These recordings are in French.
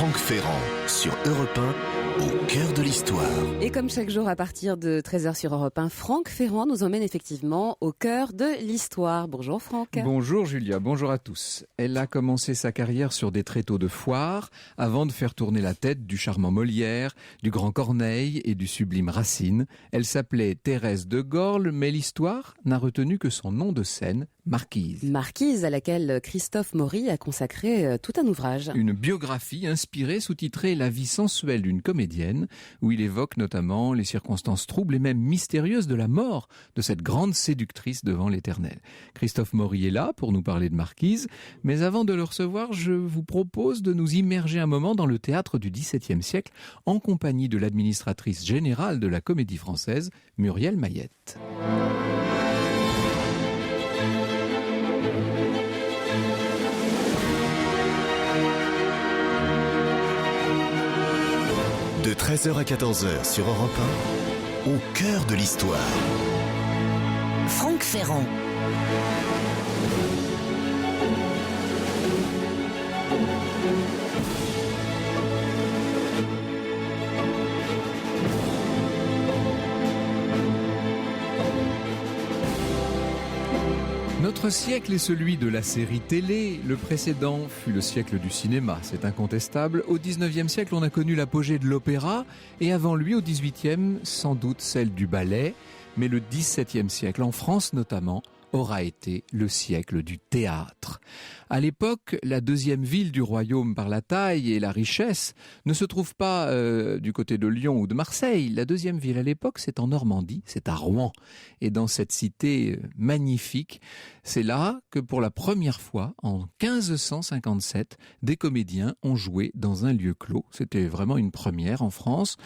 Franck Ferrand sur Europe 1, au cœur de l'histoire. Et comme chaque jour à partir de 13h sur Europe 1, Franck Ferrand nous emmène effectivement au cœur de l'histoire. Bonjour Franck. Bonjour Julia, bonjour à tous. Elle a commencé sa carrière sur des tréteaux de foire avant de faire tourner la tête du charmant Molière, du grand Corneille et du sublime Racine. Elle s'appelait Thérèse de Gorle, mais l'histoire n'a retenu que son nom de scène, Marquise. Marquise à laquelle Christophe Maury a consacré tout un ouvrage. Une biographie inspirée, sous-titrée La vie sensuelle d'une comédienne, où il évoque notamment les circonstances troubles et même mystérieuses de la mort de cette grande séductrice devant l'Éternel. Christophe Maury est là pour nous parler de Marquise, mais avant de le recevoir, je vous propose de nous immerger un moment dans le théâtre du XVIIe siècle en compagnie de l'administratrice générale de la Comédie Française, Muriel Mayette. De 13h à 14h sur Europe 1, au cœur de l'histoire. Franck Ferrand. Notre siècle est celui de la série télé, le précédent fut le siècle du cinéma, c'est incontestable. Au XIXe siècle, on a connu l'apogée de l'opéra, et avant lui, au XVIIIe, sans doute celle du ballet, mais le XVIIe siècle, en France notamment, aura été le siècle du théâtre. À l'époque, la deuxième ville du royaume par la taille et la richesse ne se trouve pas du côté de Lyon ou de Marseille. La deuxième ville à l'époque, c'est en Normandie, c'est à Rouen. Et dans cette cité magnifique, c'est là que pour la première fois, en 1557, des comédiens ont joué dans un lieu clos. C'était vraiment une première en France.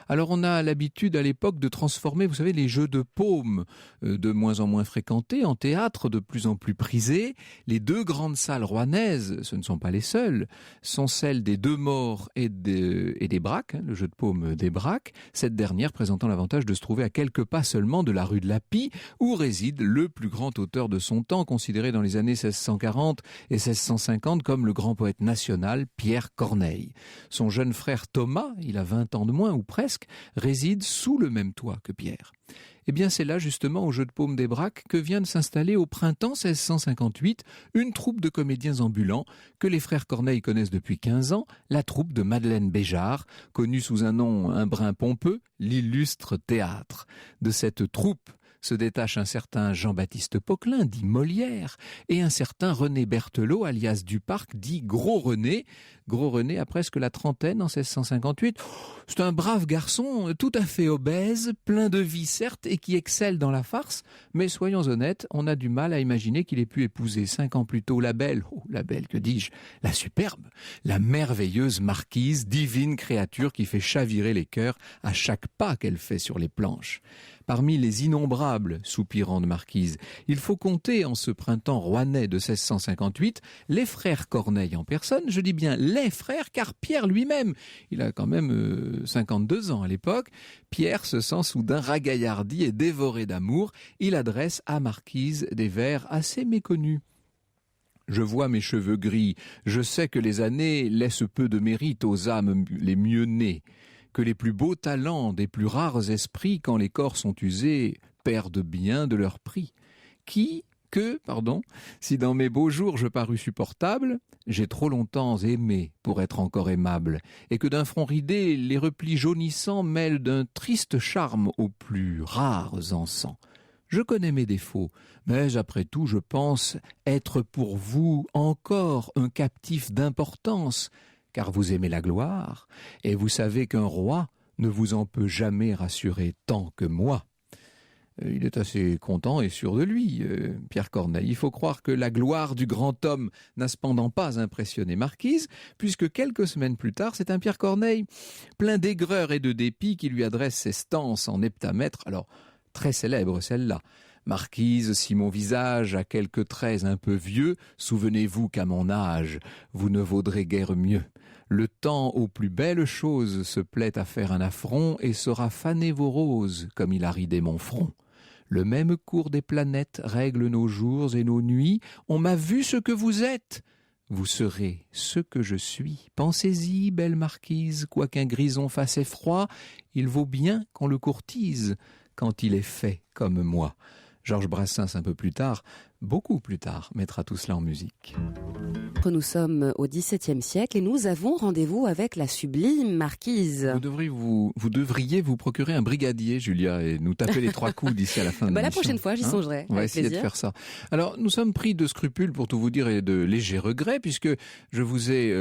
Alors on a l'habitude à l'époque de transformer, vous savez, les jeux de paume de moins en moins fréquentés en théâtre de plus en plus prisé. Les deux grandes salles rouennaises, ce ne sont pas les seules, sont celles des Deux Morts et des Braques, le jeu de paume des Braques, cette dernière présentant l'avantage de se trouver à quelques pas seulement de la rue de la Pie, où réside le plus grand auteur de son temps, considéré dans les années 1640 et 1650 comme le grand poète national Pierre Corneille. Son jeune frère Thomas, il a 20 ans de moins ou presque, réside sous le même toit que Pierre. Eh bien c'est là justement au jeu de paume des Braques que vient de s'installer au printemps 1658 une troupe de comédiens ambulants que les frères Corneille connaissent depuis 15 ans, la troupe de Madeleine Béjart, connue sous un nom un brin pompeux, l'illustre théâtre. De cette troupe se détache un certain Jean-Baptiste Poquelin, dit Molière, et un certain René Berthelot, alias Duparc, dit Gros René. Gros René a presque la trentaine en 1658. C'est un brave garçon, tout à fait obèse, plein de vie certes, et qui excelle dans la farce, mais soyons honnêtes, on a du mal à imaginer qu'il ait pu épouser 5 ans plus tôt la belle, que dis-je, la superbe, la merveilleuse marquise, divine créature qui fait chavirer les cœurs à chaque pas qu'elle fait sur les planches. Parmi les innombrables soupirants de marquise, il faut compter en ce printemps rouennais de 1658 les frères Corneille en personne, je dis bien les frères car Pierre lui-même, il a quand même 52 ans à l'époque, Pierre se sent soudain ragaillardi et dévoré d'amour, il adresse à Marquise des vers assez méconnus. Je vois mes cheveux gris, je sais que les années laissent peu de mérite aux âmes les mieux nées, que les plus beaux talents des plus rares esprits, quand les corps sont usés, perdent bien de leur prix. Si dans mes beaux jours je parus supportable, j'ai trop longtemps aimé pour être encore aimable, et que d'un front ridé, les replis jaunissants mêlent d'un triste charme aux plus rares encens. Je connais mes défauts, mais après tout je pense être pour vous encore un captif d'importance, car vous aimez la gloire, et vous savez qu'un roi ne vous en peut jamais rassurer tant que moi. Il est assez content et sûr de lui, Pierre Corneille. Il faut croire que la gloire du grand homme n'a cependant pas impressionné Marquise, puisque quelques semaines plus tard, c'est un Pierre Corneille plein d'aigreur et de dépit qui lui adresse ses stances en heptamètre, alors très célèbre celle-là. Marquise, si mon visage a quelques traits un peu vieux, souvenez-vous qu'à mon âge, vous ne vaudrez guère mieux. Le temps aux plus belles choses se plaît à faire un affront et saura faner vos roses comme il a ridé mon front. Le même cours des planètes règle nos jours et nos nuits. On m'a vu ce que vous êtes. vous serez ce que je suis. Pensez-y, belle marquise, quoiqu'un grison fasse effroi, il vaut bien qu'on le courtise quand il est fait comme moi. Georges Brassens, un peu plus tard, beaucoup plus tard, mettra tout cela en musique. Nous sommes au XVIIe siècle et nous avons rendez-vous avec la sublime marquise. Vous devriez vous procurer un brigadier, Julia, et nous taper les 3 coups d'ici à la fin de l'émission. La prochaine fois, j'y songerai. On va essayer de faire ça. Alors, nous sommes pris de scrupules, pour tout vous dire, et de légers regrets, puisque je vous ai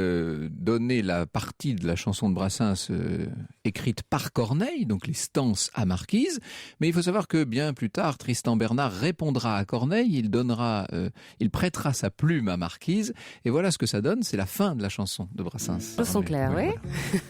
donné la partie de la chanson de Brassens écrite par Corneille, donc les stances à marquise. Mais il faut savoir que bien plus tard, Tristan Bernard répondra à Corneille, il prêtera sa plume à marquise, et voilà ce que ça donne, c'est la fin de la chanson de Brassens. Choses sont claires, oui.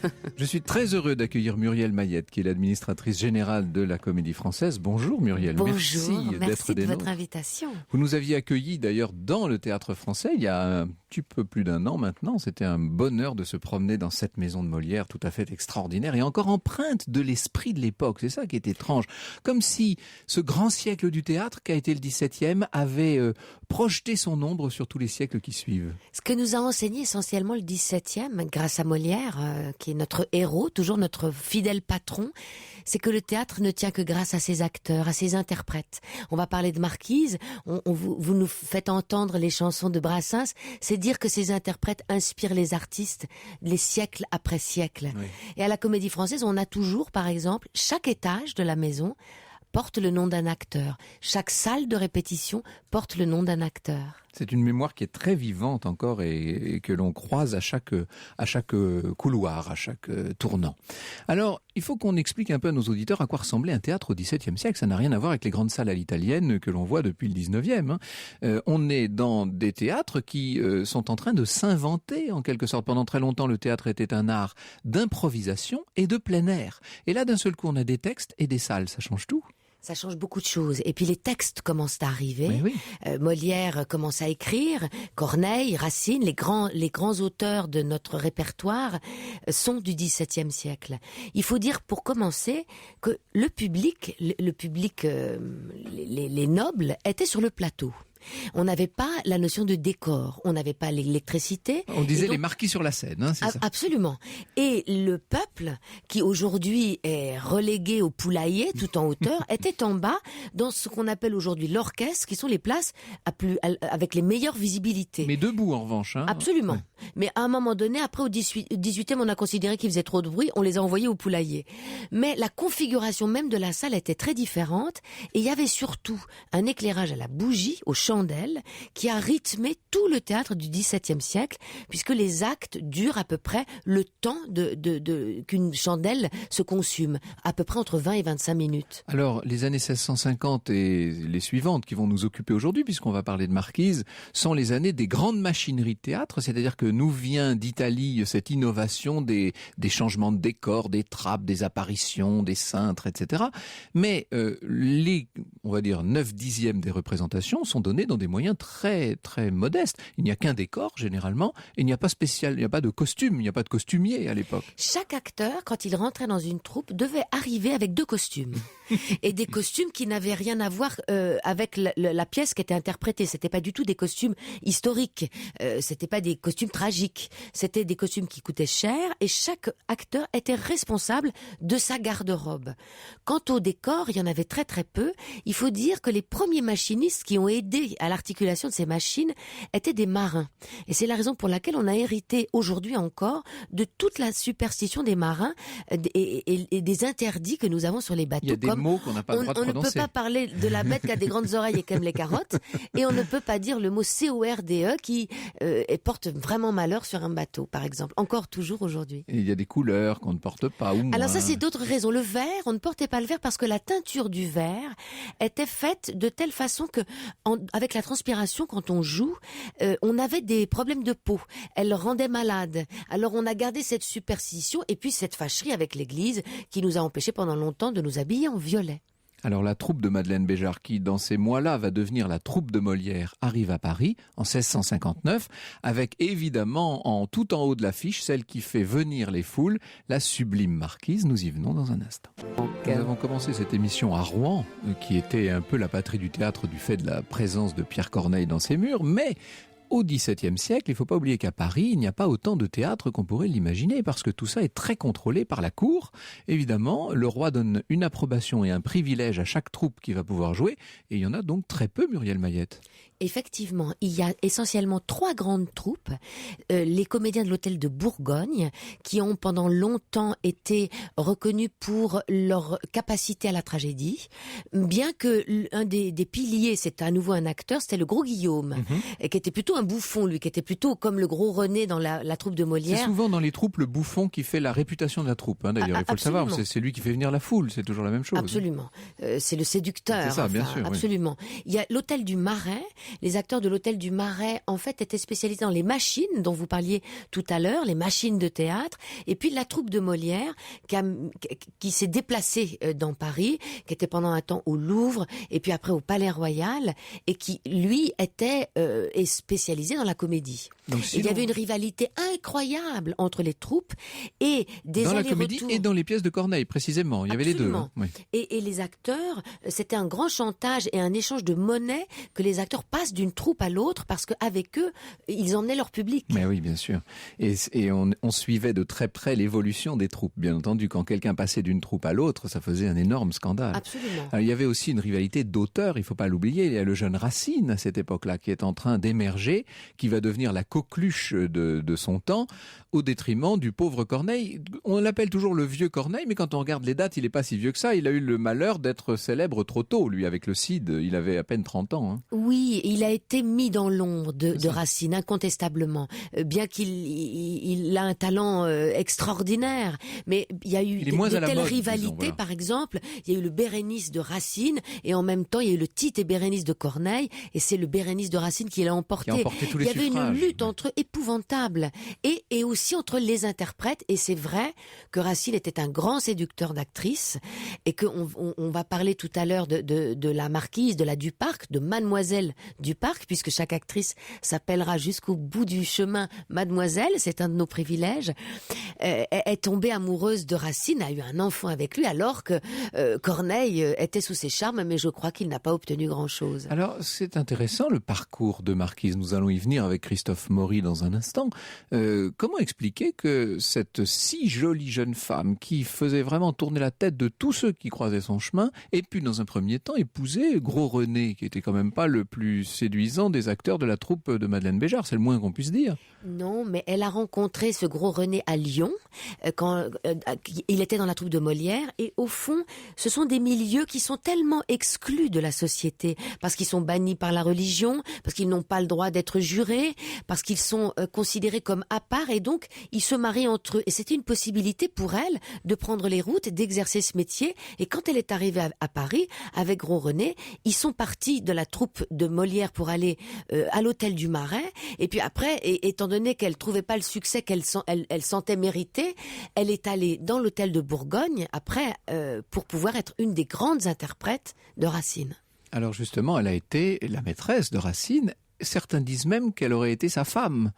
Voilà. Je suis très heureux d'accueillir Muriel Mayette, qui est l'administratrice générale de la Comédie Française. Bonjour Muriel. Bonjour, merci de votre nôtres. invitation. Vous nous aviez accueillis d'ailleurs dans le Théâtre Français il y a un petit peu plus d'un an maintenant. C'était un bonheur de se promener dans cette maison de Molière tout à fait extraordinaire et encore empreinte de l'esprit de l'époque. C'est ça qui est étrange. Comme si ce grand siècle du théâtre qu'a été le XVIIe avait projeté son ombre sur tous les siècles qui suivent. Ce que nous a enseigné essentiellement le XVIIe, grâce à Molière, qui est notre héros, toujours notre fidèle patron, c'est que le théâtre ne tient que grâce à ses acteurs, à ses interprètes. On va parler de Marquise, vous nous faites entendre les chansons de Brassens, c'est dire que ces interprètes inspirent les artistes les siècles après siècles. Oui. Et à la Comédie Française, on a toujours, par exemple, chaque étage de la maison porte le nom d'un acteur. Chaque salle de répétition porte le nom d'un acteur. C'est une mémoire qui est très vivante encore et que l'on croise à chaque couloir, à chaque tournant. Alors, il faut qu'on explique un peu à nos auditeurs à quoi ressemblait un théâtre au XVIIe siècle. Ça n'a rien à voir avec les grandes salles à l'italienne que l'on voit depuis le XIXe. On est dans des théâtres qui sont en train de s'inventer en quelque sorte. Pendant très longtemps, le théâtre était un art d'improvisation et de plein air. Et là, d'un seul coup, on a des textes et des salles. Ça change tout. Ça change beaucoup de choses. Et puis les textes commencent à arriver. Oui. Molière commence à écrire. Corneille, Racine, les grands auteurs de notre répertoire sont du XVIIe siècle. Il faut dire pour commencer que le public, les nobles étaient sur le plateau. On n'avait pas la notion de décor, on n'avait pas l'électricité. On disait donc, les marquis sur la scène, c'est ça. Absolument. Et le peuple, qui aujourd'hui est relégué au poulailler, tout en hauteur, était en bas, dans ce qu'on appelle aujourd'hui l'orchestre, qui sont les places avec les meilleures visibilités. Mais debout en revanche. Absolument. Ouais. Mais à un moment donné, après au 18e, on a considéré qu'ils faisaient trop de bruit, on les a envoyés au poulailler. Mais la configuration même de la salle était très différente, et il y avait surtout un éclairage à la bougie, au chandelle, qui a rythmé tout le théâtre du XVIIe siècle, puisque les actes durent à peu près le temps qu'une chandelle se consume, à peu près entre 20 et 25 minutes. Alors, les années 1650 et les suivantes qui vont nous occuper aujourd'hui, puisqu'on va parler de Marquise, sont les années des grandes machineries de théâtre, c'est-à-dire que nous vient d'Italie cette innovation des changements de décors, des trappes, des apparitions, des cintres, etc. Mais on va dire 9/10 des représentations sont données dans des moyens très très modestes. Il n'y a qu'un décor généralement, et il n'y a pas de costume, il n'y a pas de costumier à l'époque. Chaque acteur, quand il rentrait dans une troupe, devait arriver avec 2 costumes. Et des costumes qui n'avaient rien à voir avec la pièce qui était interprétée. C'était pas du tout des costumes historiques, c'était pas des costumes tragiques. C'était des costumes qui coûtaient cher, et chaque acteur était responsable de sa garde-robe. Quant au décor, il y en avait très très peu. Il faut dire que les premiers machinistes qui ont aidé à l'articulation de ces machines étaient des marins. Et c'est la raison pour laquelle on a hérité aujourd'hui encore de toute la superstition des marins et des interdits que nous avons sur les bateaux. Il y a des mots qu'on n'a pas le droit de prononcer. On ne peut pas parler de la bête qui a des grandes oreilles et qui aime les carottes, et on ne peut pas dire le mot CORDE qui porte vraiment malheur sur un bateau, par exemple. Encore toujours aujourd'hui. Et il y a des couleurs qu'on ne porte pas. Alors ça, c'est d'autres raisons. Le vert, on ne portait pas le vert parce que la teinture du vert était faite de telle façon que avec la transpiration, quand on joue, on avait des problèmes de peau. Elle rendait malade. Alors on a gardé cette superstition et puis cette fâcherie avec l'Église qui nous a empêchés pendant longtemps de nous habiller en violet. Alors la troupe de Madeleine Béjart, qui dans ces mois-là va devenir la troupe de Molière, arrive à Paris en 1659, avec évidemment tout en haut de l'affiche, celle qui fait venir les foules, la sublime marquise. Nous y venons dans un instant. Nous avons commencé cette émission à Rouen, qui était un peu la patrie du théâtre du fait de la présence de Pierre Corneille dans ses murs, mais au XVIIe siècle, il ne faut pas oublier qu'à Paris, il n'y a pas autant de théâtre qu'on pourrait l'imaginer, parce que tout ça est très contrôlé par la cour. Évidemment, le roi donne une approbation et un privilège à chaque troupe qui va pouvoir jouer, et il y en a donc très peu, Muriel Mayette. Effectivement, il y a essentiellement 3 grandes troupes. Les comédiens de l'Hôtel de Bourgogne, qui ont pendant longtemps été reconnus pour leur capacité à la tragédie, bien que un des piliers, c'est à nouveau un acteur, c'était le Gros Guillaume, qui était plutôt un bouffon, lui, qui était plutôt comme le Gros René dans la troupe de Molière. C'est souvent dans les troupes le bouffon qui fait la réputation de la troupe, d'ailleurs, il faut le savoir, c'est lui qui fait venir la foule, c'est toujours la même chose. Absolument, c'est le séducteur. C'est ça, bien sûr. Absolument. Oui. Il y a l'Hôtel du Marais. Les acteurs de l'Hôtel du Marais, en fait, étaient spécialisés dans les machines dont vous parliez tout à l'heure, les machines de théâtre, et puis la troupe de Molière qui s'est déplacée dans Paris, qui était pendant un temps au Louvre, et puis après au Palais Royal, et qui, lui, était spécialisé dans la comédie. Donc, il y avait une rivalité incroyable entre les troupes et des allers-retours. Dans la comédie et dans les pièces de Corneille, précisément. Il y avait les deux. Hein. Oui. Et les acteurs, c'était un grand chantage et un échange de monnaie que les acteurs passent d'une troupe à l'autre parce qu'avec eux, ils emmenaient leur public. Mais oui, bien sûr. Et on suivait de très près l'évolution des troupes, bien entendu. Quand quelqu'un passait d'une troupe à l'autre, ça faisait un énorme scandale. Absolument. Alors, il y avait aussi une rivalité d'auteurs, il ne faut pas l'oublier. Il y a le jeune Racine, à cette époque-là, qui est en train d'émerger, qui va devenir la coqueluche de son temps, au détriment du pauvre Corneille. On l'appelle toujours le vieux Corneille, mais quand on regarde les dates, il n'est pas si vieux que ça. Il a eu le malheur d'être célèbre trop tôt, lui, avec le Cid. Il avait à peine 30 ans. Hein. Oui, il a été mis dans l'ombre de Racine, incontestablement. Bien qu'il a un talent extraordinaire. Mais il y a eu de telles rivalités, disons, voilà. Par exemple, il y a eu le Bérénice de Racine, et en même temps, il y a eu le Tite et Bérénice de Corneille, et c'est le Bérénice de Racine qui l'a emporté. Tous les il y avait une lutte entre eux épouvantable, et aussi entre les interprètes, et c'est vrai que Racine était un grand séducteur d'actrices, et qu'on va parler tout à l'heure de la marquise, de la Duparc, de Mademoiselle Duparc, puisque chaque actrice s'appellera jusqu'au bout du chemin Mademoiselle, c'est un de nos privilèges, est tombée amoureuse de Racine, a eu un enfant avec lui, alors que Corneille était sous ses charmes, mais je crois qu'il n'a pas obtenu grand-chose. Alors, c'est intéressant le parcours de Marquise. Nous allons y venir avec Christophe Maury dans un instant. Comment expliquer que cette si jolie jeune femme, qui faisait vraiment tourner la tête de tous ceux qui croisaient son chemin, ait pu dans un premier temps épouser Gros René, qui était quand même pas le plus séduisant des acteurs de la troupe de Madeleine Béjart, c'est le moins qu'on puisse dire. Non, mais elle a rencontré ce Gros René à Lyon, quand il était dans la troupe de Molière, et au fond, ce sont des milieux qui sont tellement exclus de la société, parce qu'ils sont bannis par la religion, parce qu'ils n'ont pas le droit d'être jurés, parce qu'ils sont considérés comme à part, et donc ils se marient entre eux. Et c'était une possibilité pour elle de prendre les routes, d'exercer ce métier, et quand elle est arrivée à Paris, avec Gros René, ils sont partis de la troupe de Molière pour aller à l'Hôtel du Marais, et puis après, étant donné qu'elle trouvait pas le succès qu'elle sentait mériter, elle est allée dans l'Hôtel de Bourgogne, après, pour pouvoir être une des grandes interprètes de Racine. Alors justement, elle a été la maîtresse de Racine. Certains disent même qu'elle aurait été sa femme.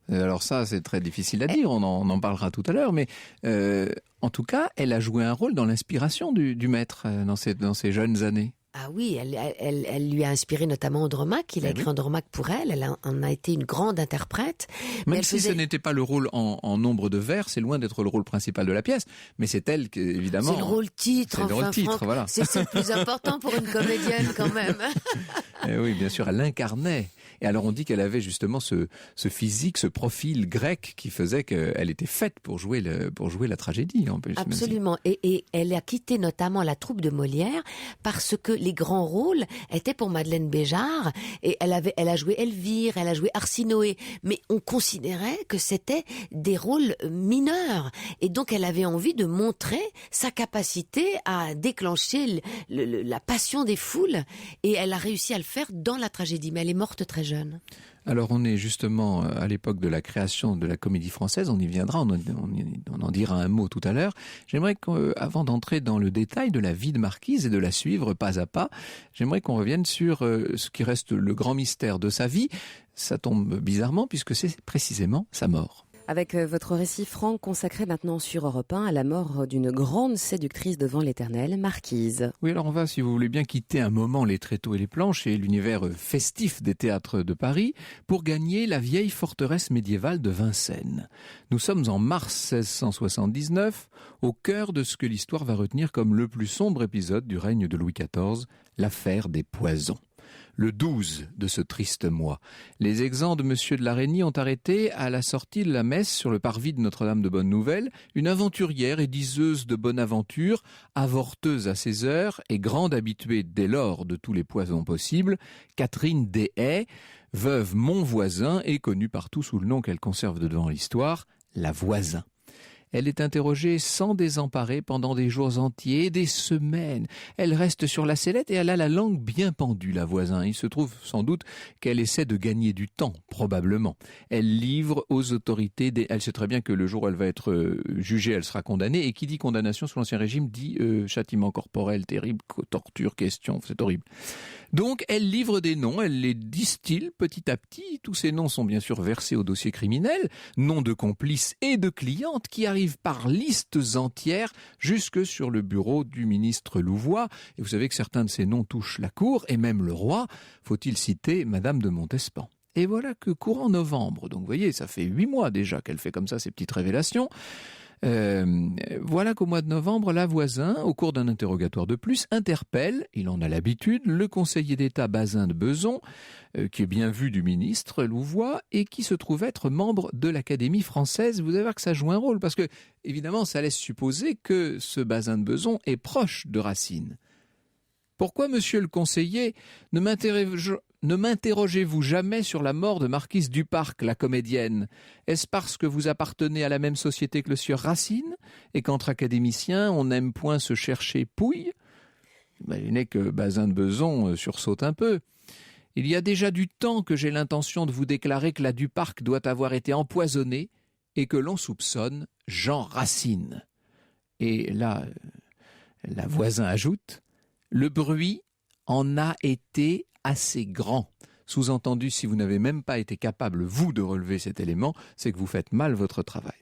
Alors ça, c'est très difficile à dire, on en parlera tout à l'heure, mais en tout cas, elle a joué un rôle dans l'inspiration du maître dans ses jeunes années. Ah oui, elle lui a inspiré notamment Andromaque, il a écrit Andromaque pour elle en a été une grande interprète. Même si ce n'était pas le rôle en nombre de vers, c'est loin d'être le rôle principal de la pièce, mais c'est elle qui, évidemment... C'est le rôle titre, c'est le rôle titre, Franck, voilà. C'est le plus important pour une comédienne quand même. Et oui, bien sûr, elle l'incarnait. Et alors on dit qu'elle avait justement ce physique, ce profil grec qui faisait qu'elle était faite pour jouer la tragédie. En plus, absolument. Et elle a quitté notamment la troupe de Molière parce que les grands rôles étaient pour Madeleine Béjart. Et elle a joué Elvire, elle a joué Arsinoé. Mais on considérait que c'était des rôles mineurs. Et donc elle avait envie de montrer sa capacité à déclencher la passion des foules. Et elle a réussi à le faire dans la tragédie. Mais elle est morte très jeune. Alors on est justement à l'époque de la création de la Comédie Française, on y viendra, on en dira un mot tout à l'heure. J'aimerais qu'avant d'entrer dans le détail de la vie de Marquise et de la suivre pas à pas, j'aimerais qu'on revienne sur ce qui reste le grand mystère de sa vie. Ça tombe bizarrement puisque c'est précisément sa mort. Avec votre récit, Franck, consacré maintenant sur Europe 1 à la mort d'une grande séductrice devant l'Éternel, Marquise. Oui, alors on va, si vous voulez bien, quitter un moment les tréteaux et les planches et l'univers festif des théâtres de Paris pour gagner la vieille forteresse médiévale de Vincennes. Nous sommes en mars 1679, au cœur de ce que l'histoire va retenir comme le plus sombre épisode du règne de Louis XIV, l'affaire des poisons. Le 12 de ce triste mois, les exempts de Monsieur de la Reynie ont arrêté à la sortie de la messe sur le parvis de Notre-Dame de Bonne-Nouvelle une aventurière et diseuse de bonne aventure, avorteuse à ses heures et grande habituée dès lors de tous les poisons possibles, Catherine Deshaies, veuve Monvoisin et connue partout sous le nom qu'elle conserve devant l'histoire, la Voisin. Elle est interrogée sans désemparer pendant des jours entiers, des semaines. Elle reste sur la sellette et elle a la langue bien pendue, la Voisin. Il se trouve sans doute qu'elle essaie de gagner du temps, probablement. Elle livre aux autorités, elle sait très bien que le jour où elle va être jugée, elle sera condamnée. Et qui dit condamnation sous l'Ancien Régime dit châtiment corporel terrible, torture, question, c'est horrible. Donc elle livre des noms, elle les distille petit à petit. Tous ces noms sont bien sûr versés au dossier criminel, noms de complices et de clientes qui arrivent par listes entières jusque sur le bureau du ministre Louvois. Et vous savez que certains de ces noms touchent la cour et même le roi. Faut-il citer Madame de Montespan. Et voilà que courant novembre, donc vous voyez, ça fait 8 mois déjà qu'elle fait comme ça ces petites révélations. Voilà qu'au mois de novembre, la Voisin, au cours d'un interrogatoire de plus, interpelle, il en a l'habitude, le conseiller d'État Bazin de Bezon, qui est bien vu du ministre Louvois et qui se trouve être membre de l'Académie française. Vous allez voir que ça joue un rôle, parce que, évidemment, ça laisse supposer que ce Bazin de Bezon est proche de Racine. Pourquoi, monsieur le conseiller, ne m'interrogez-vous jamais sur la mort de Marquise Duparc, la comédienne? Est-ce parce que vous appartenez à la même société que le sieur Racine, et qu'entre académiciens, on n'aime point se chercher pouille? Imaginez que Bazin de Bezon sursaute un peu. Il y a déjà du temps que j'ai l'intention de vous déclarer que la Duparc doit avoir été empoisonnée et que l'on soupçonne Jean Racine. Et là, la Voisin ajoute: le bruit en a été assez grand. Sous-entendu, si vous n'avez même pas été capable, vous, de relever cet élément, c'est que vous faites mal votre travail.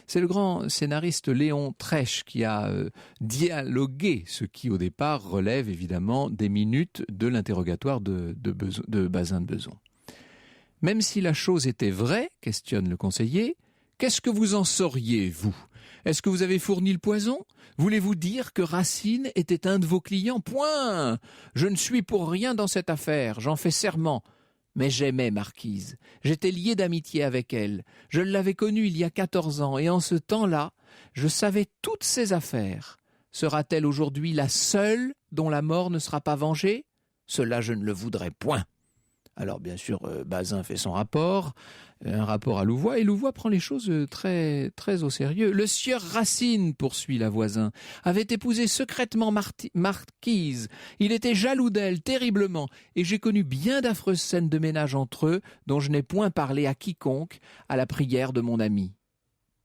C'est le grand scénariste Léon Trèche qui a dialogué ce qui, au départ, relève évidemment des minutes de l'interrogatoire de Bazin de Bezon. Même si la chose était vraie, questionne le conseiller, qu'est-ce que vous en sauriez, vous? Est-ce que vous avez fourni le poison? Voulez-vous dire que Racine était un de vos clients? Point. Je ne suis pour rien dans cette affaire, j'en fais serment. Mais j'aimais Marquise. J'étais lié d'amitié avec elle. Je l'avais connue il y a 14 ans, et en ce temps-là, je savais toutes ses affaires. Sera-t-elle aujourd'hui la seule dont la mort ne sera pas vengée? Cela, je ne le voudrais point. Alors, bien sûr, Bazin fait son rapport, un rapport à Louvois, et Louvois prend les choses très, très au sérieux. Le sieur Racine, poursuit la Voisin, avait épousé secrètement Marquise. Il était jaloux d'elle, terriblement, et j'ai connu bien d'affreuses scènes de ménage entre eux, dont je n'ai point parlé à quiconque, à la prière de mon ami.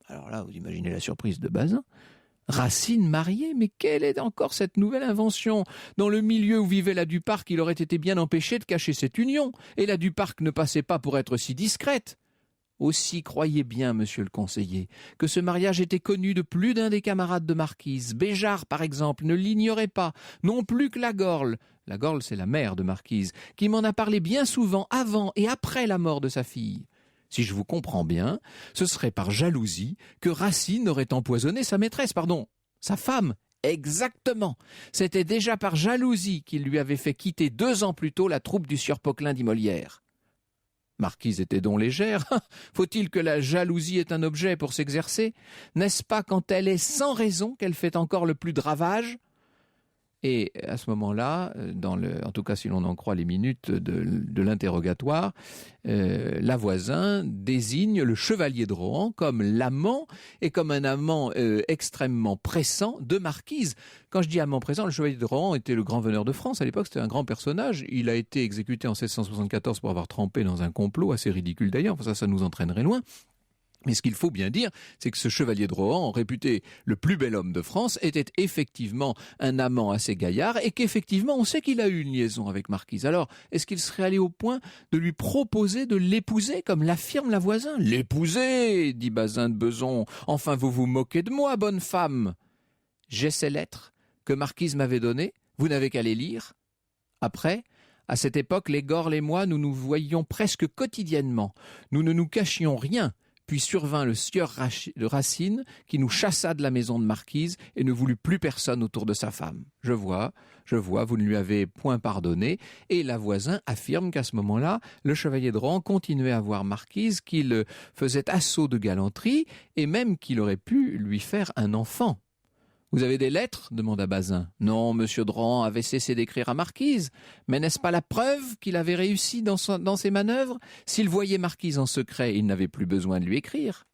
Alors là, vous imaginez la surprise de Bazin. Racine mariée, mais quelle est encore cette nouvelle invention? Dans le milieu où vivait la Duparc, il aurait été bien empêché de cacher cette union, et la Duparc ne passait pas pour être si discrète. Aussi croyez bien, monsieur le conseiller, que ce mariage était connu de plus d'un des camarades de Marquise. Béjart, par exemple, ne l'ignorait pas, non plus que la Gorle, c'est la mère de Marquise, qui m'en a parlé bien souvent avant et après la mort de sa fille. Si je vous comprends bien, ce serait par jalousie que Racine aurait empoisonné sa maîtresse, sa femme. Exactement. C'était déjà par jalousie qu'il lui avait fait quitter 2 ans plus tôt la troupe du sieur Poquelin dit Molière. Marquise était donc légère. Faut-il que la jalousie ait un objet pour s'exercer? N'est-ce pas quand elle est sans raison qu'elle fait encore le plus de ravages? Et à ce moment-là, en tout cas si l'on en croit les minutes de l'interrogatoire, la Voisin désigne le chevalier de Rohan comme l'amant et comme un amant extrêmement pressant de Marquise. Quand je dis amant pressant, le chevalier de Rohan était le grand veneur de France. À l'époque, c'était un grand personnage. Il a été exécuté en 1674 pour avoir trempé dans un complot assez ridicule d'ailleurs. Ça nous entraînerait loin. Mais ce qu'il faut bien dire, c'est que ce chevalier de Rohan, réputé le plus bel homme de France, était effectivement un amant assez gaillard et qu'effectivement, on sait qu'il a eu une liaison avec Marquise. Alors, est-ce qu'il serait allé au point de lui proposer de l'épouser, comme l'affirme la voisin ? L'épouser, dit Bazin de Bezon. Enfin, vous vous moquez de moi, bonne femme. J'ai ces lettres que Marquise m'avait données, vous n'avez qu'à les lire. Après, à cette époque, les Gorles et moi, nous nous voyions presque quotidiennement. Nous ne nous cachions rien. Puis survint le sieur de Racine qui nous chassa de la maison de Marquise et ne voulut plus personne autour de sa femme. Je vois, vous ne lui avez point pardonné. Et la voisin affirme qu'à ce moment-là, le chevalier de Rohan continuait à voir Marquise, qu'il faisait assaut de galanterie et même qu'il aurait pu lui faire un enfant. « Vous avez des lettres ?» demanda Bazin. « Non, monsieur de Rohan avait cessé d'écrire à Marquise. Mais n'est-ce pas la preuve qu'il avait réussi dans ses manœuvres ? S'il voyait Marquise en secret, il n'avait plus besoin de lui écrire. »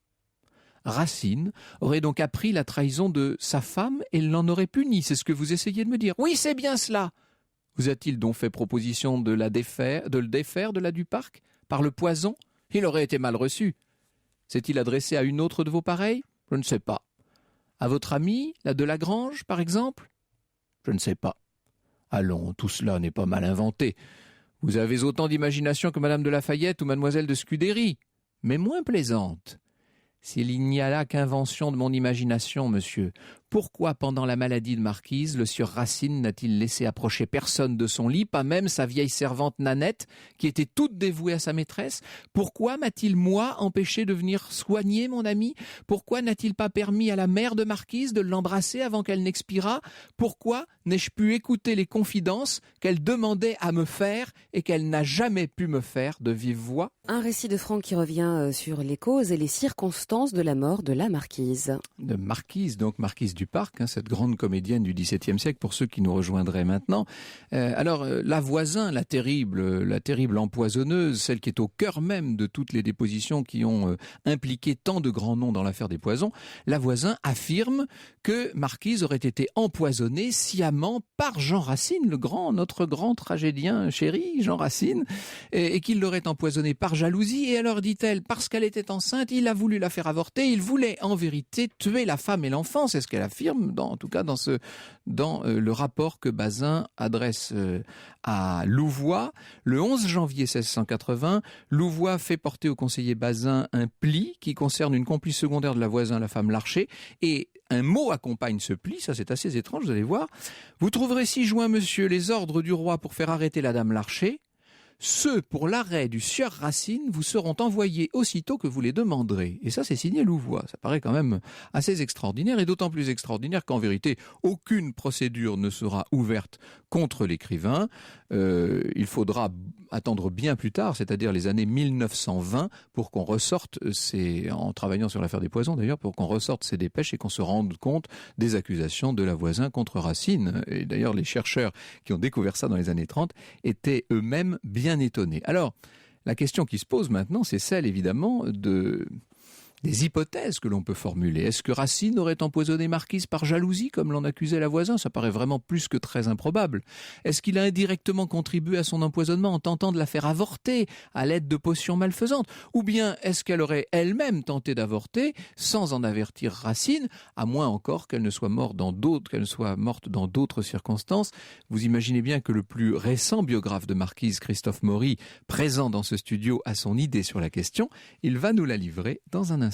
Racine aurait donc appris la trahison de sa femme et l'en aurait puni. C'est ce que vous essayez de me dire. « Oui, c'est bien cela. » Vous a-t-il donc fait proposition de le défaire de la Duparc par le poison ? Il aurait été mal reçu. S'est-il adressé à une autre de vos pareilles ? Je ne sais pas. À votre amie, la de Lagrange, par exemple ? Je ne sais pas. Allons, tout cela n'est pas mal inventé. Vous avez autant d'imagination que Madame de Lafayette ou Mademoiselle de Scudéry, mais moins plaisante. S'il n'y a là qu'invention de mon imagination, monsieur, pourquoi, pendant la maladie de Marquise, le sieur Racine n'a-t-il laissé approcher personne de son lit, pas même sa vieille servante Nanette, qui était toute dévouée à sa maîtresse ? Pourquoi m'a-t-il, moi, empêché de venir soigner mon ami ? Pourquoi n'a-t-il pas permis à la mère de Marquise de l'embrasser avant qu'elle n'expirât ? Pourquoi n'ai-je pu écouter les confidences qu'elle demandait à me faire et qu'elle n'a jamais pu me faire de vive voix ? Un récit de Franck qui revient sur les causes et les circonstances de la mort de la marquise. De Marquise, donc Marquise Duparc, cette grande comédienne du XVIIe siècle, pour ceux qui nous rejoindraient maintenant. La voisin, la terrible empoisonneuse, celle qui est au cœur même de toutes les dépositions qui ont impliqué tant de grands noms dans l'affaire des poisons, la voisin affirme que Marquise aurait été empoisonnée sciemment par Jean Racine, notre grand tragédien chéri, Jean Racine, et qu'il l'aurait empoisonnée par jalousie. Et alors, dit-elle, parce qu'elle était enceinte, il a voulu la faire avorter, il voulait en vérité tuer la femme et l'enfant. C'est ce qu'elle affirme, en tout cas dans le rapport que Bazin adresse à Louvois. Le 11 janvier 1680, Louvois fait porter au conseiller Bazin un pli qui concerne une complice secondaire de la voisin, la femme Larcher, et un mot accompagne ce pli, ça c'est assez étrange, vous allez voir. Vous trouverez ci-joint, monsieur, les ordres du roi pour faire arrêter la dame Larcher. Ceux pour l'arrêt du sieur Racine vous seront envoyés aussitôt que vous les demanderez. Et ça, c'est signé Louvois. Ça paraît quand même assez extraordinaire, et d'autant plus extraordinaire qu'en vérité, aucune procédure ne sera ouverte contre l'écrivain. Il faudra attendre bien plus tard, c'est-à-dire les années 1920, pour qu'on ressorte en travaillant sur l'affaire des poisons d'ailleurs, pour qu'on ressorte ces dépêches et qu'on se rende compte des accusations de la voisin contre Racine. Et d'ailleurs, les chercheurs qui ont découvert ça dans les années 30 étaient eux-mêmes bien étonnés. Alors, la question qui se pose maintenant, c'est celle évidemment des hypothèses que l'on peut formuler. Est-ce que Racine aurait empoisonné Marquise par jalousie, comme l'en accusait la voisin ? Ça paraît vraiment plus que très improbable. Est-ce qu'il a indirectement contribué à son empoisonnement en tentant de la faire avorter à l'aide de potions malfaisantes ? Ou bien est-ce qu'elle aurait elle-même tenté d'avorter sans en avertir Racine, à moins encore qu'elle ne soit morte dans d'autres circonstances ? Vous imaginez bien que le plus récent biographe de Marquise, Christophe Maury, présent dans ce studio, a son idée sur la question. Il va nous la livrer dans un instant.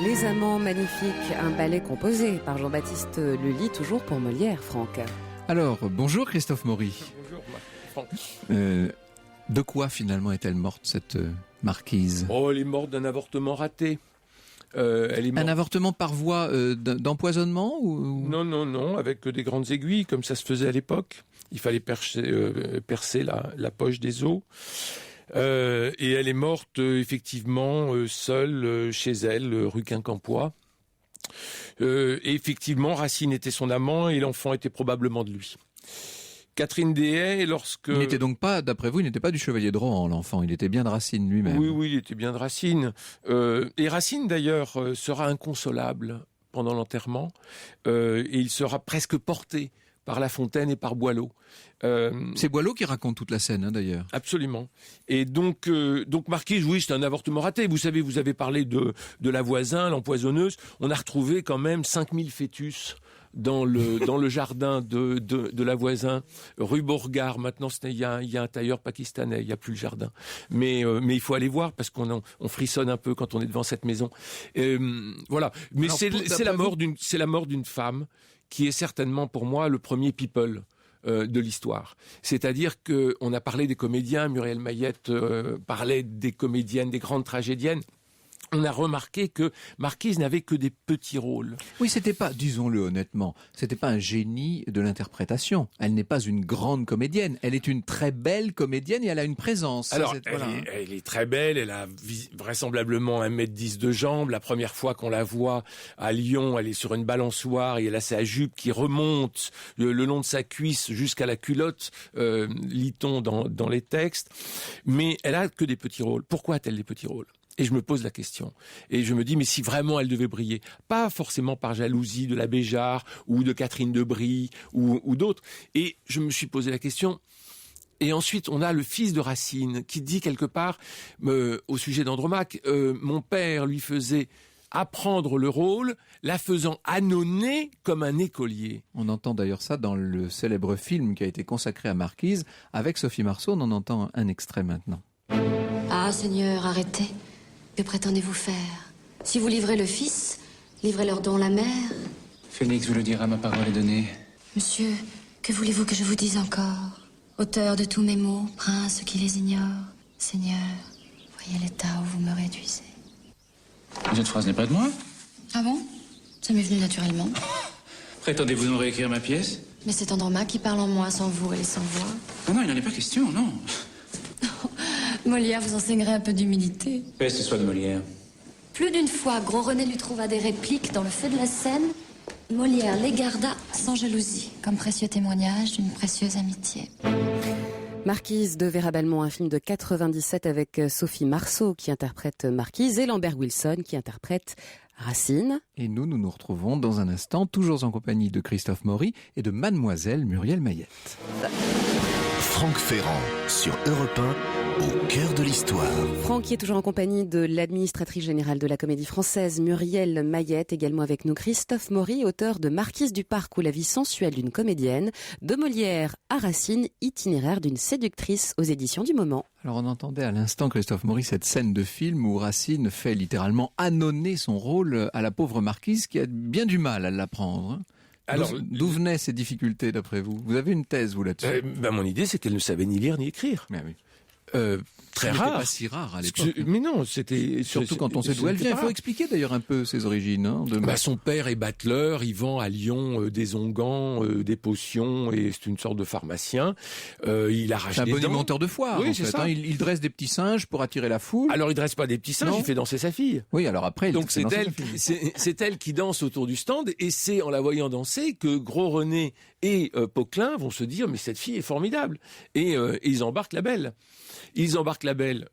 Les Amants magnifiques, un ballet composé par Jean-Baptiste Lully, toujours pour Molière, Franck. Alors, bonjour Christophe Maury. Bonjour Franck. De quoi finalement est-elle morte, cette marquise ? Elle est morte d'un avortement raté. Un avortement par voie d'empoisonnement ou... Non, avec des grandes aiguilles, comme ça se faisait à l'époque. Il fallait percer la poche des os. Et elle est morte effectivement seule chez elle, rue Quincampoix. Et effectivement, Racine était son amant et l'enfant était probablement de lui. Catherine Deshay, lorsque... Il n'était donc pas, d'après vous, il n'était pas du chevalier de Rohan, l'enfant. Il était bien de Racine lui-même. Oui, il était bien de Racine. Et Racine, d'ailleurs, sera inconsolable pendant l'enterrement. Et il sera presque porté par La Fontaine et par Boileau. C'est Boileau qui raconte toute la scène, d'ailleurs. Absolument. Et donc Marquise, oui, c'est un avortement raté. Vous savez, vous avez parlé de la Voisin, l'empoisonneuse. On a retrouvé quand même 5000 fœtus dans le jardin de la Voisin, rue Beauregard. Maintenant, il y a un tailleur pakistanais, il n'y a plus le jardin. Mais il faut aller voir parce qu'on frissonne un peu quand on est devant cette maison. Voilà. Mais alors, c'est la mort d'une femme qui est certainement pour moi le premier people de l'histoire. C'est-à-dire qu'on a parlé des comédiens, Muriel Mayette parlait des comédiennes, des grandes tragédiennes. On a remarqué que Marquise n'avait que des petits rôles. Oui, c'était pas, disons-le honnêtement, c'était pas un génie de l'interprétation. Elle n'est pas une grande comédienne. Elle est une très belle comédienne et elle a une présence. Alors, elle est très belle. Elle a vraisemblablement 1m10 de jambes. La première fois qu'on la voit à Lyon, elle est sur une balançoire et elle a sa jupe qui remonte le long de sa cuisse jusqu'à la culotte, lit-on dans les textes. Mais elle a que des petits rôles. Pourquoi a-t-elle des petits rôles ? Et je me pose la question. Et je me dis, mais si vraiment elle devait briller, pas forcément par jalousie de la Béjart ou de Catherine de Brie ou d'autres. Et je me suis posé la question. Et ensuite, on a le fils de Racine qui dit quelque part, au sujet d'Andromaque, mon père lui faisait apprendre le rôle, la faisant ânonner comme un écolier. On entend d'ailleurs ça dans le célèbre film qui a été consacré à Marquise. Avec Sophie Marceau, on en entend un extrait maintenant. Ah, Seigneur, arrêtez. Que prétendez-vous faire? Si vous livrez le fils, livrez-leur donc la mère. Félix vous le dira, ma parole est donnée. Monsieur, que voulez-vous que je vous dise encore? Auteur de tous mes maux, prince qui les ignore. Seigneur, voyez l'état où vous me réduisez. Cette phrase n'est pas de moi. Ah bon? Ça m'est venu naturellement. Prétendez-vous donc réécrire ma pièce? Mais c'est Andromaque qui parle en moi sans vous et sans voix. Non, il n'en est pas question, non. Molière vous enseignerait un peu d'humilité. Peste soit de Molière. Plus d'une fois, Gros René lui trouva des répliques dans le feu de la scène. Molière les garda sans jalousie, comme précieux témoignage d'une précieuse amitié. Marquise de Vera Belmont, un film de 97 avec Sophie Marceau qui interprète Marquise et Lambert Wilson qui interprète Racine. Et nous retrouvons dans un instant, toujours en compagnie de Christophe Maury et de mademoiselle Muriel Mayette. Franck Ferrand sur Europe 1, au cœur de l'histoire. Franck qui est toujours en compagnie de l'administratrice générale de la Comédie Française, Muriel Mayette, également avec nous Christophe Maury, auteur de Marquise du Parc ou la vie sensuelle d'une comédienne, de Molière à Racine, itinéraire d'une séductrice aux éditions du Moment. Alors on entendait à l'instant, Christophe Maury, cette scène de film où Racine fait littéralement ânonner son rôle à la pauvre Marquise qui a bien du mal à l'apprendre. Hein. Alors, d'où venaient ces difficultés d'après vous? Vous avez une thèse, vous, là-dessus? Mon idée, c'est qu'elle ne savait ni lire ni écrire. Mais oui. Très rare. C'était pas si rare à l'époque. Mais non, c'était... Surtout quand on sait d'où elle vient. Il faut expliquer d'ailleurs un peu ses origines. Hein, son père est battleur, il vend à Lyon des onguents, des potions, et c'est une sorte de pharmacien. Il arrache des dents. C'est un bonimenteur de foire, oui, en c'est fait. ça. Hein. Il dresse des petits singes pour attirer la foule. Alors il dresse pas des petits singes, il fait danser sa fille. Oui, alors après, donc c'est elle qui danse autour du stand, et c'est en la voyant danser que Gros René et Poquelin vont se dire, mais cette fille est formidable. Et ils embarquent la belle. Ils embarquent la belle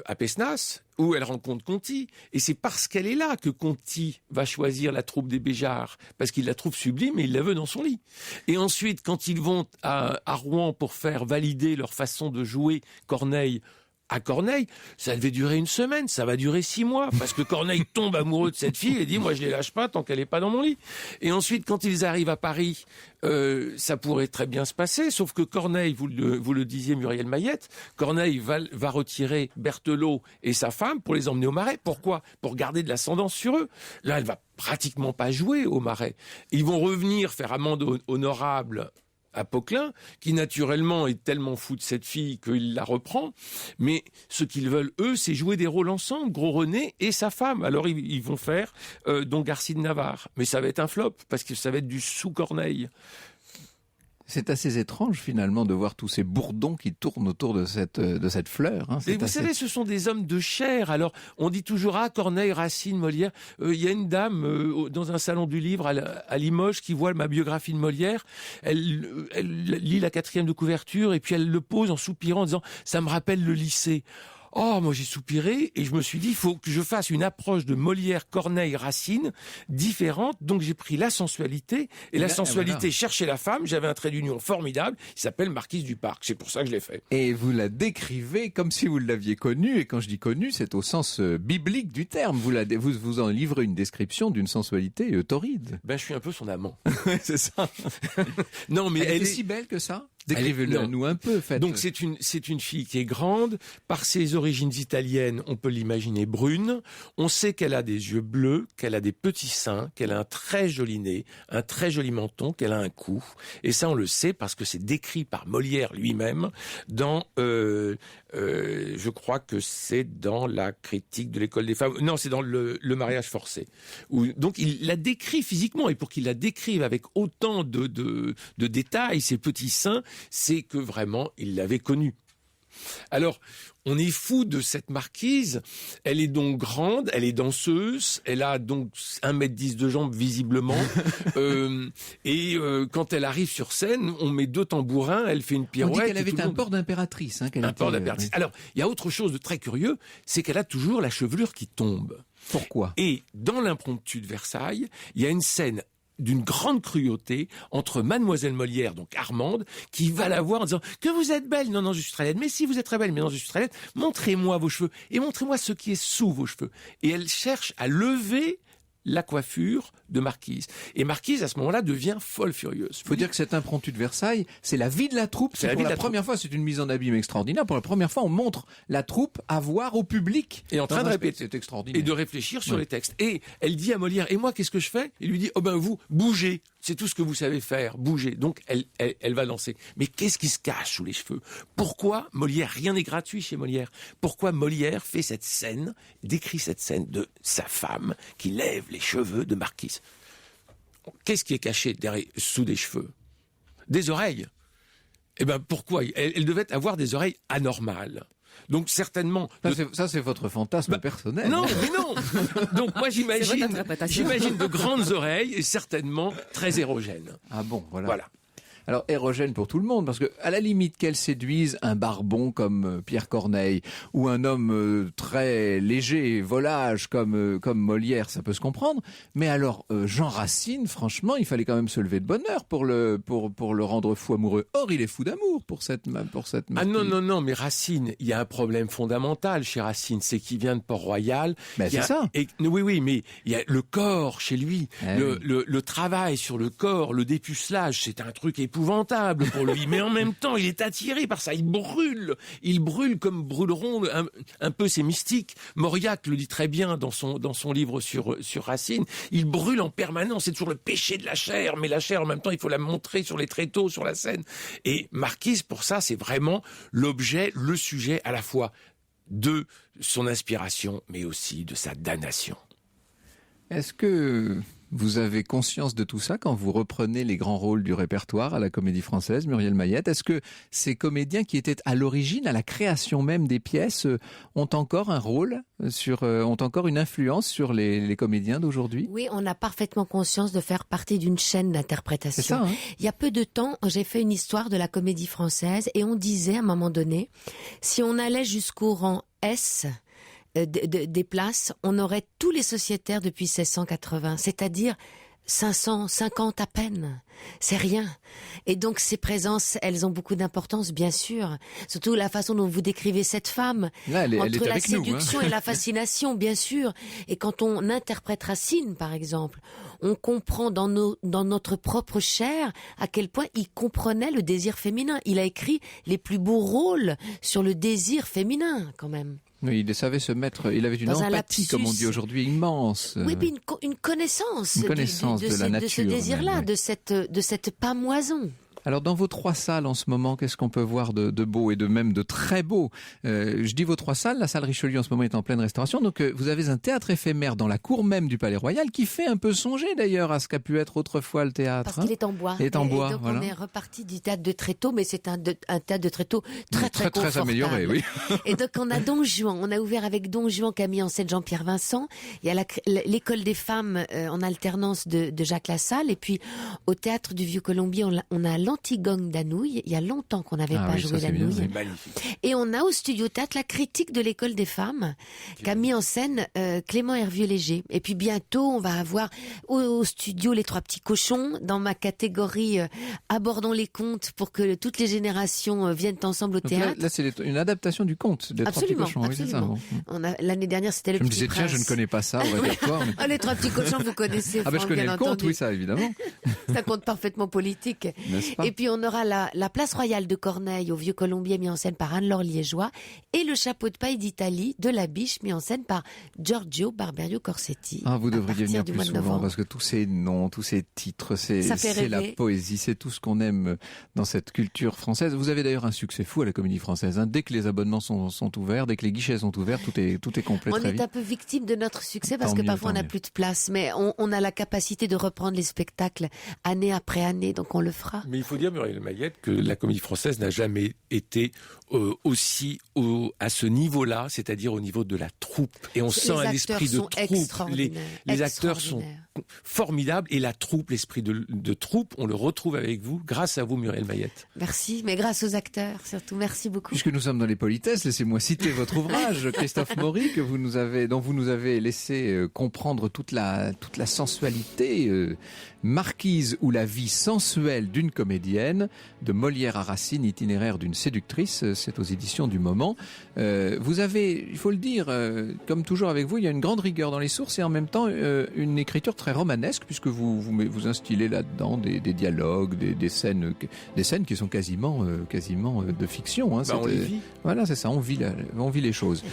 à Pesnas, où elle rencontre Conti. Et c'est parce qu'elle est là que Conti va choisir la troupe des Béjart, parce qu'il la trouve sublime et il la veut dans son lit. Et ensuite, quand ils vont à Rouen pour faire valider leur façon de jouer Corneille, à Corneille, ça devait durer une semaine, ça va durer 6 mois, parce que Corneille tombe amoureux de cette fille et dit « moi je les lâche pas tant qu'elle est pas dans mon lit ». Et ensuite, quand ils arrivent à Paris, ça pourrait très bien se passer, sauf que Corneille, vous le disiez Muriel Mayette, Corneille va retirer Berthelot et sa femme pour les emmener au Marais. Pourquoi? Pour garder de l'ascendance sur eux. Là, elle va pratiquement pas jouer au Marais. Ils vont revenir faire amende honorable à Poquelin, qui naturellement est tellement fou de cette fille qu'il la reprend, mais ce qu'ils veulent, eux, c'est jouer des rôles ensemble, Gros René et sa femme. Alors ils vont faire Don Garcia de Navarre, mais ça va être un flop, parce que ça va être du sous-Corneille. C'est assez étrange finalement de voir tous ces bourdons qui tournent autour de cette fleur. Hein. Et vous savez, ce sont des hommes de chair. Alors, on dit toujours Corneille, Racine, Molière. Il y a une dame dans un salon du livre à Limoges qui voit ma biographie de Molière. Elle lit la 4e de couverture et puis elle le pose en soupirant en disant « ça me rappelle le lycée ». Oh, moi j'ai soupiré et je me suis dit, il faut que je fasse une approche de Molière, Corneille, Racine différente. Donc j'ai pris la sensualité et la sensualité cherchait la femme. J'avais un trait d'union formidable. Il s'appelle Marquise du Parc. C'est pour ça que je l'ai fait. Et vous la décrivez comme si vous l'aviez connue. Et quand je dis connue, c'est au sens biblique du terme. Vous en livrez une description d'une sensualité torride. Ben je suis un peu son amant. C'est ça. Non, mais elle est si belle que ça. Décrivez-le-nous un peu. Faites. Donc c'est une fille qui est grande. Par ses origines italiennes, on peut l'imaginer brune. On sait qu'elle a des yeux bleus, qu'elle a des petits seins, qu'elle a un très joli nez, un très joli menton, qu'elle a un cou. Et ça, on le sait parce que c'est décrit par Molière lui-même dans... je crois que c'est dans la critique de l'école des femmes. Non, c'est dans le mariage forcé. Donc il la décrit physiquement. Et pour qu'il la décrive avec autant de détails, ses petits seins, c'est que vraiment, il l'avait connue. Alors, on est fou de cette marquise. Elle est donc grande, elle est danseuse, elle a donc 1m10 de jambes visiblement. Quand elle arrive sur scène, on met 2 tambourins, elle fait une pirouette. On dit qu'elle avait un port d'impératrice. Un port d'impératrice. Alors, il y a autre chose de très curieux, c'est qu'elle a toujours la chevelure qui tombe. Pourquoi ? Et dans l'impromptu de Versailles, il y a une scène d'une grande cruauté entre Mademoiselle Molière, donc Armande, qui va la voir en disant « Que vous êtes belle !»« Non, non, je suis très laide. »« Mais si, vous êtes très belle. »« Mais non, je suis très laide. Montrez-moi vos cheveux. Et montrez-moi ce qui est sous vos cheveux. » Et elle cherche à lever la coiffure de Marquise. Et Marquise, à ce moment-là, devient folle furieuse. Il faut dire que cet impromptu de Versailles, c'est la vie de la troupe. C'est pour la première fois, c'est une mise en abîme extraordinaire. Pour la première fois, on montre la troupe à voir au public. Et en train de répéter. C'est extraordinaire. Et de réfléchir sur les textes. Et elle dit à Molière, et moi, qu'est-ce que je fais ? Il lui dit, oh ben vous, bougez. C'est tout ce que vous savez faire, bougez. Donc, elle va danser. Mais qu'est-ce qui se cache sous les cheveux ? Pourquoi Molière, rien n'est gratuit chez Molière. Pourquoi Molière fait cette scène, décrit cette scène de sa femme qui lève les cheveux de Marquise ? Qu'est-ce qui est caché sous des cheveux ? Des oreilles. Eh ben, pourquoi ? Elle devait avoir des oreilles anormales. Donc certainement... Ça, c'est votre fantasme personnel. Non, mais non. Donc moi, j'imagine de grandes oreilles et certainement très érogènes. Ah bon, voilà. Alors érogène pour tout le monde, parce que à la limite qu'elle séduise un barbon comme Pierre Corneille ou un homme très léger, volage comme Molière, ça peut se comprendre. Mais alors Jean Racine, franchement, il fallait quand même se lever de bonne heure pour le rendre fou amoureux. Or, il est fou d'amour pour cette. Ah non, mais Racine, il y a un problème fondamental chez Racine, c'est qu'il vient de Port-Royal. Ben c'est ça. Oui, mais il y a le corps chez lui, le travail sur le corps, le dépucelage, c'est un truc épouvantable pour lui, mais en même temps, il est attiré par ça. Il brûle comme brûleront un peu ces mystiques. Mauriac le dit très bien dans son livre sur Racine. Il brûle en permanence. C'est toujours le péché de la chair, mais la chair, en même temps, il faut la montrer sur les tréteaux, sur la scène. Et Marquise, pour ça, c'est vraiment l'objet, le sujet à la fois de son inspiration, mais aussi de sa damnation. Est-ce que vous avez conscience de tout ça quand vous reprenez les grands rôles du répertoire à la Comédie Française, Muriel Mayette ? Est-ce que ces comédiens qui étaient à l'origine, à la création même des pièces, ont encore un rôle, ont encore une influence sur les comédiens d'aujourd'hui ? Oui, on a parfaitement conscience de faire partie d'une chaîne d'interprétation. C'est ça, hein ? Il y a peu de temps, j'ai fait une histoire de la Comédie Française et on disait à un moment donné, si on allait jusqu'au rang S, des places, on aurait tous les sociétaires depuis 1680, c'est-à-dire 550 à peine. C'est rien. Et donc ces présences, elles ont beaucoup d'importance, bien sûr. Surtout la façon dont vous décrivez cette femme. Là, elle entre est la avec nous, séduction et la fascination, bien sûr. Et quand on interprète Racine, par exemple, on comprend dans notre propre chair à quel point il comprenait le désir féminin. Il a écrit les plus beaux rôles sur le désir féminin, quand même. Oui, il savait se mettre, il avait une empathie, comme on dit aujourd'hui, immense. Oui, puis une connaissance. Une connaissance de la nature. De ce désir-là, même, de cette pamoison. Alors dans vos 3 salles en ce moment, qu'est-ce qu'on peut voir de beau et de même de très beau? Je dis vos 3 salles, la salle Richelieu en ce moment est en pleine restauration, donc vous avez un théâtre éphémère dans la cour même du Palais Royal qui fait un peu songer d'ailleurs à ce qu'a pu être autrefois le théâtre. Parce qu'il est en bois. Il est en bois, donc voilà. on est reparti du théâtre de Tréteau, mais c'est un théâtre de Tréteau très confortable. Amélioré, oui. Et donc on a Don Juan, on a ouvert avec Don Juan qu'a mis en scène Jean-Pierre Vincent. Il y a l'école des femmes en alternance de Jacques Lassalle, et puis au théâtre du Vieux-Colombier on a l'Antigone d'Anouilh. Il y a longtemps qu'on n'avait pas joué d'Anouilh. C'est magnifique. Et on a au studio théâtre la critique de l'école des femmes qu'a mis en scène Clément Hervieux-Léger. Et puis bientôt on va avoir au studio Les Trois Petits Cochons dans ma catégorie abordons les contes pour que toutes les générations viennent ensemble au Donc théâtre. là c'est une adaptation du conte des Trois Petits Cochons. Oui, c'est ça. Bon. L'année dernière c'était le Je me Petit disais tiens, Prince. je ne connais pas ça au répertoire. Mais... Ah, Les Trois Petits Cochons, vous connaissez. Ah ben je Franck, connais bien le conte, entendu. oui ça évidemment. C'est un conte parfaitement politique. N'est-ce pas? Et puis on aura la place royale de Corneille au Vieux-Colombier mis en scène par Anne-Laure Liégeois et le chapeau de paille d'Italie de la Biche mis en scène par Giorgio Barberio Corsetti. Ah, vous devriez venir du plus mois de souvent novembre. parce que tous ces noms, tous ces titres, Ça fait c'est la rêver. poésie, c'est tout ce qu'on aime dans cette culture française. Vous avez d'ailleurs un succès fou à la Comédie Française. Hein. Dès que les abonnements sont ouverts, dès que les guichets sont ouverts, tout est complet On très est vite. un peu victime de notre succès parce Tant que mieux, parfois on tant n'a mieux. plus de place, mais on a la capacité de reprendre les spectacles année après année, donc on le fera. Mais il faut dire, Muriel Mayette, que la Comédie Française n'a jamais été aussi à ce niveau-là, c'est-à-dire au niveau de la troupe. Et on sent Les l'esprit de acteurs sont troupe. extraordinaires. Les acteurs sont Extraordinaires. formidables et la troupe, l'esprit de troupe, on le retrouve avec vous, grâce à vous, Muriel Mayette. Merci, mais grâce aux acteurs surtout. Merci beaucoup. Puisque nous sommes dans les politesses, laissez-moi citer votre ouvrage, Christophe Maury, dont vous nous avez laissé comprendre toute la sensualité marquise ou la vie sensuelle d'une comédienne, de Molière à Racine, itinéraire d'une séductrice. C'est aux éditions du Moment. Vous avez, il faut le dire, comme toujours avec vous, il y a une grande rigueur dans les sources et en même temps une écriture très romanesque, puisque vous instillez là-dedans des dialogues, des scènes qui sont quasiment de fiction. Hein. On les vit. Voilà, c'est ça, on vit les choses.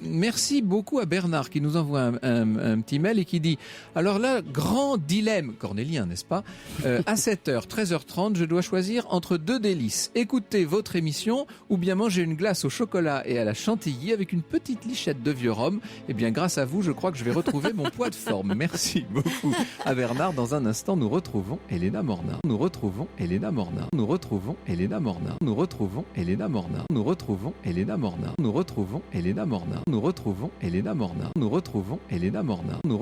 Merci beaucoup à Bernard qui nous envoie un petit mail et qui dit « Alors là, grand dilemme, cornélien, n'est-ce pas à 7h, 13h30, je dois choisir entre 2 délices. Écouter votre émission ou bien manger une glace au chocolat et à la chantilly avec une petite lichette de vieux rhum. Eh bien, grâce à vous, je crois que je vais retrouver mon poids de forme. » Merci beaucoup à Bernard. Dans un instant, nous retrouvons Elena Morna. Nous retrouvons Elena Morna. Nous retrouvons Elena Morna. Nous retrouvons Elena Morna. Nous retrouvons Elena Morna. Nous retrouvons Elena Morna. Nous retrouvons Elena Morna. Nous retrouvons Elena Morna. Nous